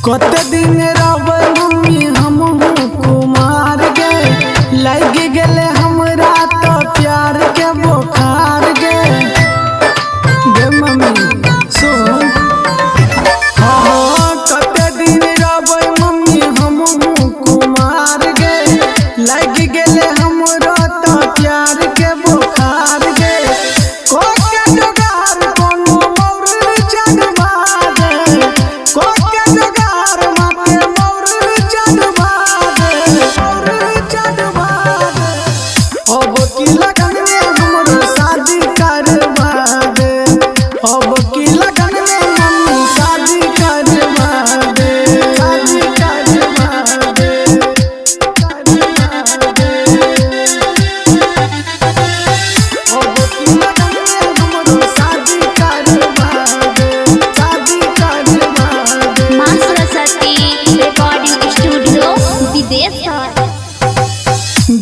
कते दिन रहबै मम्मी हमहू कुमार गे, लग गेले हमरा तो प्यार के बुखार गे। गे मम्मी सुन, हाँ कते दिन रहबै मम्मी हमहू कुमार गे, लग गेले हमरा तो प्यार के बुखार गे। कोके जुगार कोनो मोर चढ़वा दे, कोके जुगार माथे मोर चढ़वा दे, मोर चढ़वा दे। अब की लगन में हमरो शादी करवा दे, अब की लगन में मम्मी शादी करवा दे, शादी करवा दे, करवा दे। अब की लगन में हमरो शादी करवा दे, शादी करवा दे। माँ सरस्वती रिकॉर्डिंग स्टूडियो विदेश।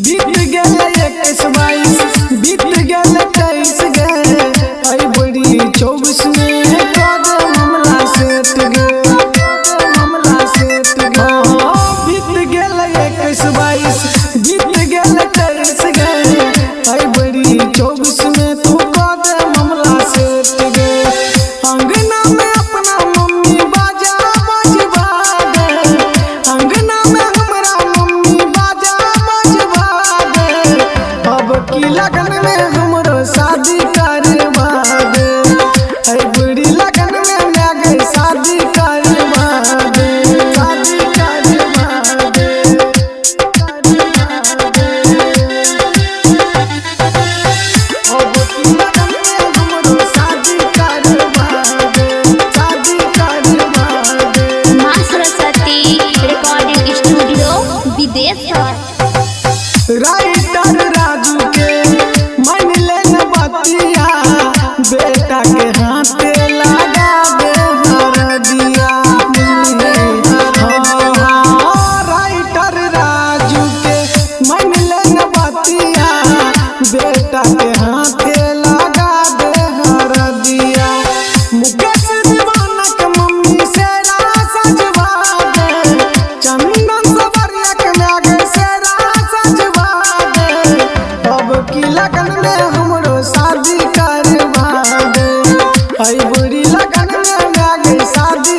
बीत गेले 21-22, बीत गेले 23 गे, आई बड़ी 24 में कदम हमला सेट गे, कदम हमला सेट गे। बीत गेले 21-22, बीत गेले 23 गे, आई बड़ी 24 में तू कदम हमला सेट गे। अंगना में अपना मम्मी बाजा बजवा दे, अंगना में हमरा मम्मी बाजा बजवा दे। अब की लगन में हमरो शादी करवा दे, ऐ बुढ़ी लगन में लागे शादी करवा दे, शादी करवा दे, करवा दे। अब की लगन में हमरो शादी करवा दे, शादी करवा दे। माँ सरस्वती रिकॉर्डिंग स्टूडियो विदेश। राइटर राजू के मन ले न बतिया, बेटा के हाथे लगा दे हरदिया। हाँ, राइटर राजू के मन ले न बतिया, बेटा के हाथे लगा दे हरदिया। मुकेश दीवाना के मम्मी से सजवा दे, चंदन सवरिया के लागे से सजवा दे। अब की लगन में हमरो शादी करवा दे, आई बुरी लगन में लागे शादी